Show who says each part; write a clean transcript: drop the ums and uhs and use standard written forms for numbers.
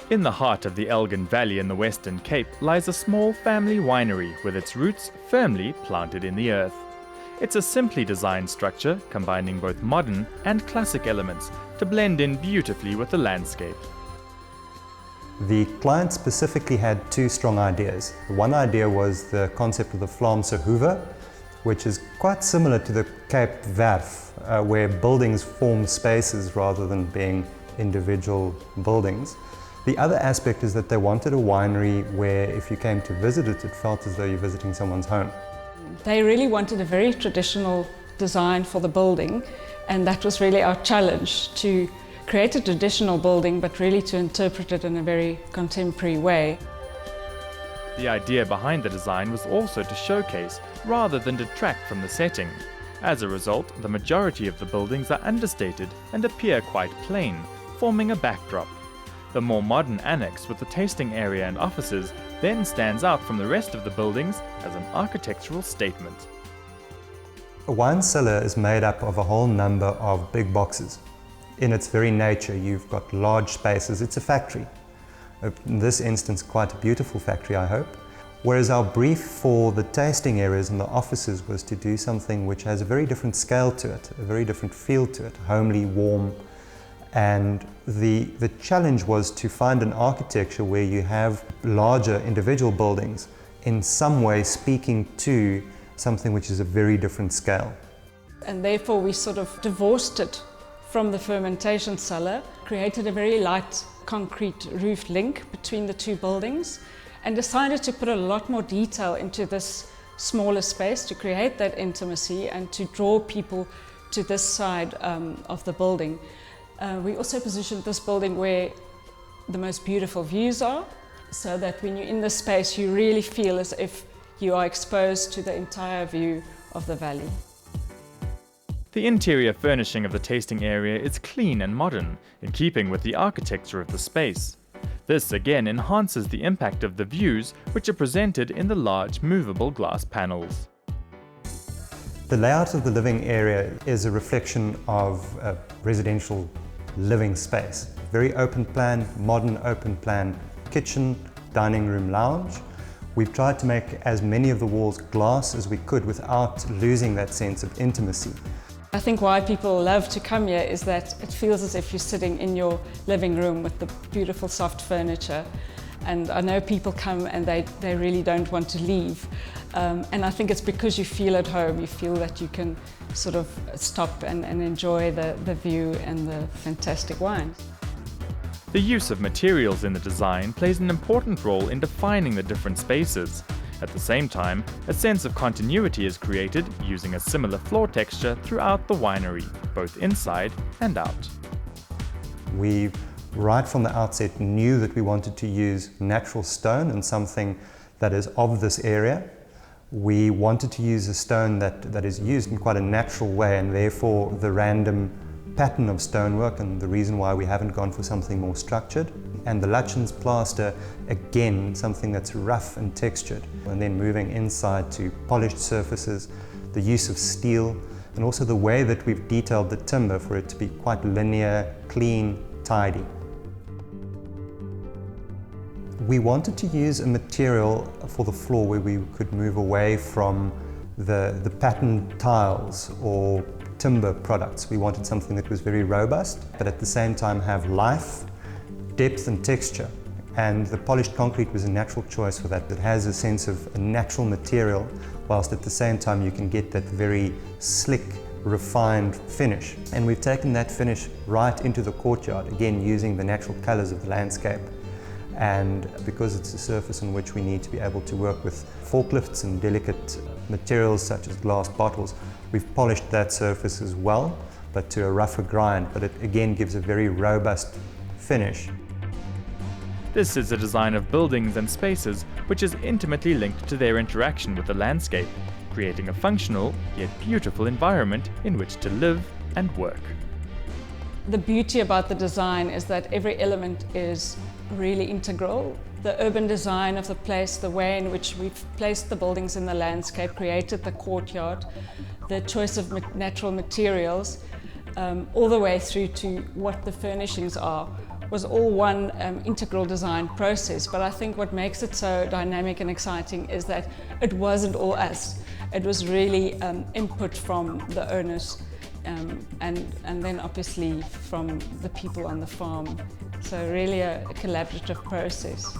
Speaker 1: In the heart of the Elgin Valley in the Western Cape lies a small family winery with its roots firmly planted in the earth. It's a simply designed structure combining both modern and classic elements to blend in beautifully with the landscape.
Speaker 2: The client specifically had two strong ideas. One idea was the concept of the Vlaamse hoeve, which is quite similar to the Cape Werf, where buildings form spaces rather than being individual buildings. The other aspect is that they wanted a winery where if you came to visit it, it felt as though you're visiting someone's home.
Speaker 3: They really wanted a very traditional design for the building, and that was really our challenge, to create a traditional building but really to interpret it in a very contemporary way.
Speaker 1: The idea behind the design was also to showcase rather than detract from the setting. As a result, the majority of the buildings are understated and appear quite plain, forming a backdrop. The more modern annex with the tasting area and offices then stands out from the rest of the buildings as an architectural statement.
Speaker 2: A wine cellar is made up of a whole number of big boxes. In its very nature, you've got large spaces. It's a factory. In this instance, quite a beautiful factory, I hope. Whereas our brief for the tasting areas and the offices was to do something which has a very different scale to it, a very different feel to it, homely, warm. And the challenge was to find an architecture where you have larger individual buildings in some way speaking to something which is a very different scale.
Speaker 3: And therefore we sort of divorced it from the fermentation cellar, created a very light concrete roof link between the two buildings, and decided to put a lot more detail into this smaller space to create that intimacy and to draw people to this side of the building. We also positioned this building where the most beautiful views are, so that when you're in this space you really feel as if you are exposed to the entire view of the valley.
Speaker 1: The interior furnishing of the tasting area is clean and modern, in keeping with the architecture of the space. This again enhances the impact of the views, which are presented in the large movable glass panels.
Speaker 2: The layout of the living area is a reflection of a residential living space. Very open plan, modern open plan kitchen, dining room, lounge. We've tried to make as many of the walls glass as we could without losing that sense of intimacy.
Speaker 3: I think why people love to come here is that it feels as if you're sitting in your living room with the beautiful soft furniture. And I know people come and they really don't want to leave. And I think it's because you feel at home, you feel that you can sort of stop and enjoy the view and the fantastic wines.
Speaker 1: The use of materials in the design plays an important role in defining the different spaces. At the same time, a sense of continuity is created using a similar floor texture throughout the winery, both inside and out.
Speaker 2: We, right from the outset, knew that we wanted to use natural stone and something that is of this area. We wanted to use a stone that is used in quite a natural way, and therefore the random pattern of stonework, and the reason why we haven't gone for something more structured. And the Lutyens plaster, again, something that's rough and textured. And then moving inside to polished surfaces, the use of steel, and also the way that we've detailed the timber for it to be quite linear, clean, tidy. We wanted to use a material for the floor where we could move away from the patterned tiles or timber products. We wanted something that was very robust, but at the same time have life, depth and texture. And the polished concrete was a natural choice for that. It has a sense of a natural material, whilst at the same time you can get that very slick, refined finish. And we've taken that finish right into the courtyard, again using the natural colours of the landscape. And because it's a surface on which we need to be able to work with forklifts and delicate materials such as glass bottles, we've polished that surface as well, but to a rougher grind. But it again gives a very robust finish.
Speaker 1: This is a design of buildings and spaces which is intimately linked to their interaction with the landscape, creating a functional yet beautiful environment in which to live and work.
Speaker 3: The beauty about the design is that every element is really integral. The urban design of the place, the way in which we've placed the buildings in the landscape, created the courtyard, the choice of natural materials, all the way through to what the furnishings are, was all one integral design process. But I think what makes it so dynamic and exciting is that it wasn't all us. It was really input from the owners and then obviously from the people on the farm. So really a collaborative process.